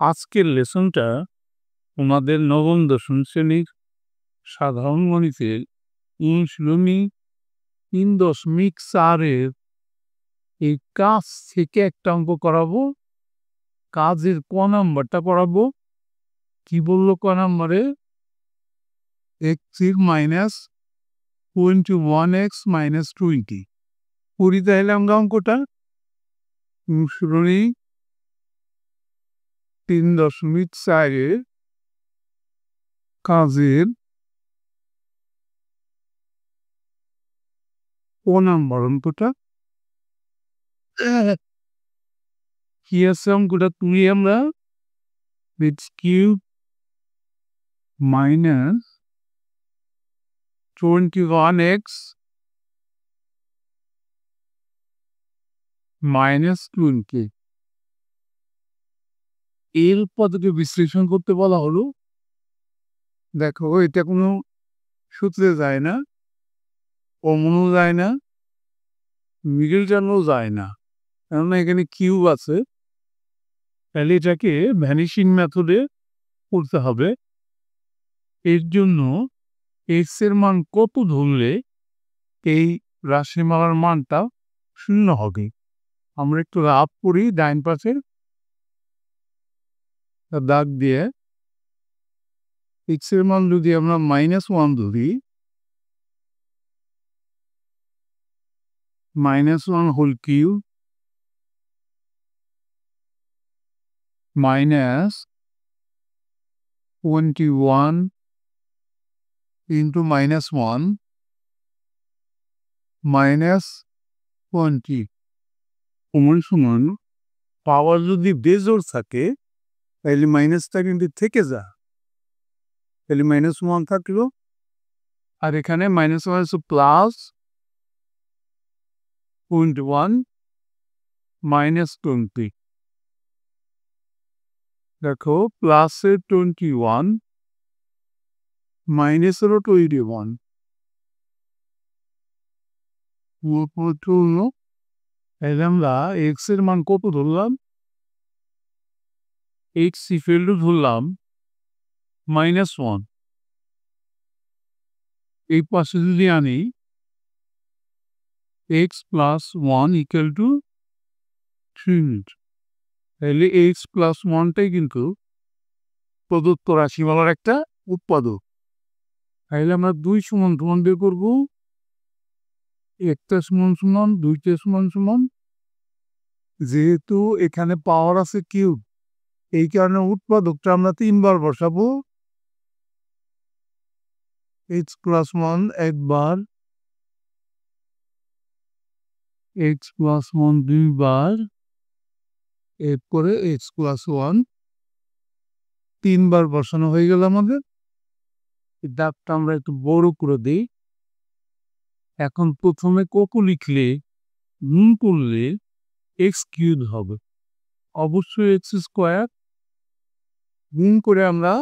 আজকের লেসনটা তোমাদের নবম দশম শ্রেণীর সাধারণ গণিতের অনুশীলনী 3.4-এর এই কাজ থেকে একটা অঙ্ক করাবো। কাজের ক নাম্বারটা করাবো। কি বললো ক নাম্বারে? x(-21x - 20) করি তাহলে আমরা অঙ্কটা। অনুশীলনী 3.4-এর কাজের ক নাম্বার অঙ্কটা। কি আছে অঙ্কটা? তুলি আমরা x³ - 21x - 20 এর পদ্ধতি বিশ্লেষণ করতে বলা হলো। দেখো, এটা কোনো সূত্রে যায় না, কমনও যায় না, মিডল টার্মও যায় না, কেননা এখানে কিউব আছে। তাহলে এটাকে ভ্যানিশিং মেথডে করতে হবে। এর জন্য এক্স এর মান কত ধরলে এই রাশিমালার মানটা শূন্য হবে। আমরা একটু রাফ করি। ডাইন পাশে দাগ দিয়ে এক্স এর মান যদি আমরা -1 ধরি, -1 হোল কিউব -21 ইন্টু -1 -20 সমান পাওয়ার যদি বেজোড় থাকে তাহলে মাইনাসটা কিন্তু থেকে যা, তাহলে -1 থাকলো। আর এখানে -1 প্লাস 0.1 -20। দেখো, প্লাসের 21 মাইনাসেরও 21 হলো। তাহলে আমরা এক্স এর মান কত ধরলাম? এক্স ইকুয়াল টু ধরলাম -1। এই পাশে যদি আনি x + 1 = 3, তাহলে x + 1টাই কিন্তু প্রদত্ত রাশিমালার একটা উৎপাদক। তাহলে আমরা 2 সমান সমান বের করবো। একটা সমান সমান, দুইটা সমান সমান। যেহেতু এখানে পাওয়ার আছে কিউব, এই কারণে উৎপাদকটা আমরা 3 বার বসাবো। x + 1 একবার, x + 1 দুইবার, এরপরে x + 1 3 বার বসানো হয়ে গেল আমাদের। এই দাগটা আমরা একটু বড় করে দিই। এখন প্রথমে কত লিখলে গুণ করলে x³ হবে? অবশ্যই x²। গুণ করে আমরা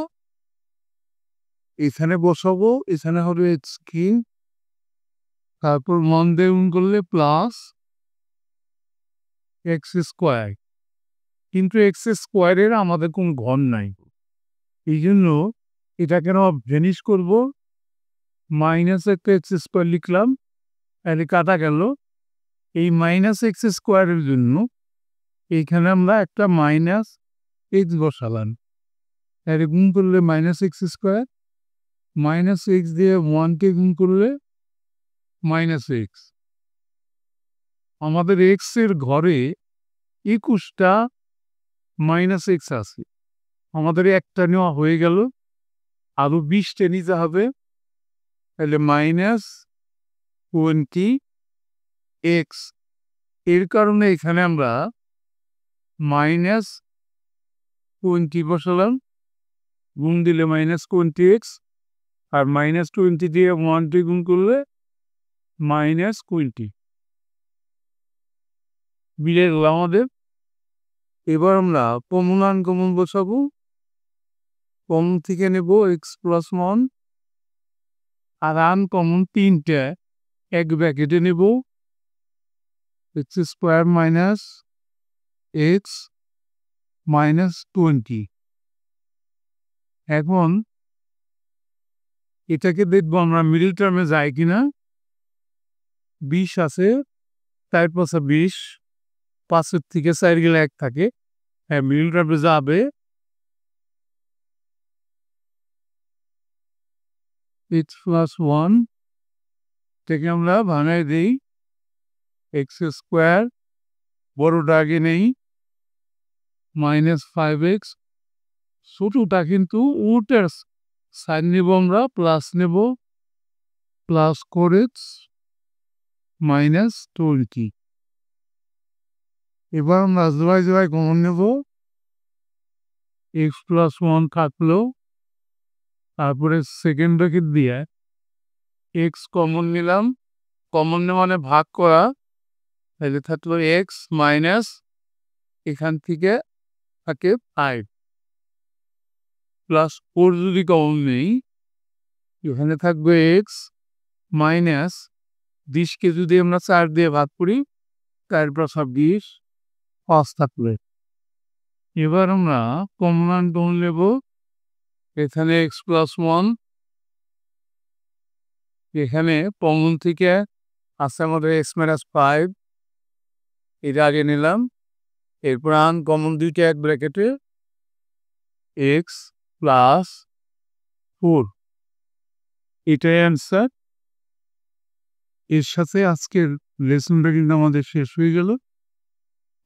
এখানে বসাবো, এখানে হবে x3। তারপর মন দিয়ে গুণ করলে প্লাস x²। কিন্তু x² আমাদের কোনো ঘর নাই, এই জন্য এটাকে আমরা ভ্যানিশ করবো। মাইনাস একটা x² লিখলাম, তাহলে কাটা গেল। এই -x² জন্য এইখানে আমরা একটা -x বসালাম, তাহলে গুণ করলে -x², -x দিয়ে 1কে গুণ করলে -x। আমাদের x এর ঘরে 21টা -x আছে, আমাদের একটা নেওয়া হয়ে গেল, আরো 20টে নিতে হবে। তাহলে -20x। এর কারণে এখানে আমরা -20 বসালাম, গুণ দিলে -20x, আর -20 দিয়ে 1টি গুণ করলে -20 মিলে গেল আমাদের। এবার আমরা কমন আনকমন বসাবো। কমন থেকে নেব x + 1, আর আনকমন 3টে এক ব্র্যাকেটে নেব। x² - x -20। এখন এটাকে দেখবো আমরা মিডল টার্মে যায় কিনা। 20 আছে, 4 × 5 = 20, 5 এর থেকে 4 গেলে 1 থাকে। হ্যাঁ, মিডল টার্মে যাবে। x + 1 থেকে আমরা ভাঙায় দেই x² বড়টা আগে নেই -5x, ছোটটা কিন্তু উল্টার সাইন নেব, আমরা প্লাস নেব, +4x -20। এবার আমরা জোড়ায় কমন নেব, x + 1 থাকলো, তারপরে সেকেন্ড ব্র্যাকেট দিয়ে x কমন নিলাম, কমন নেওয়া মানে ভাগ করা, তাহলে থাকলো x মাইনাস এখান থেকে থাকে 5 +4 যদি কমন নেই, এখানে থাকবে x মাইনাস 20কে যদি আমরা 4 দিয়ে ভাগ করি, 4 × 20, 5 থাকবে। এবার আমরা কমন নেব, এখানে x + 1, এখানে কমন থেকে আছে আমাদের x - 5, এটা আগে নিলাম। এরপর আনকমন দুইটা এক ব্র্যাকেটে x + 4, এটাই অ্যান্সার। এর সাথে আজকের লেসনটা কিন্তু আমাদের শেষ হয়ে গেল।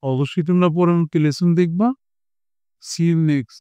অবশ্যই তোমরা পরবর্তী লেসন দেখবা। See you next.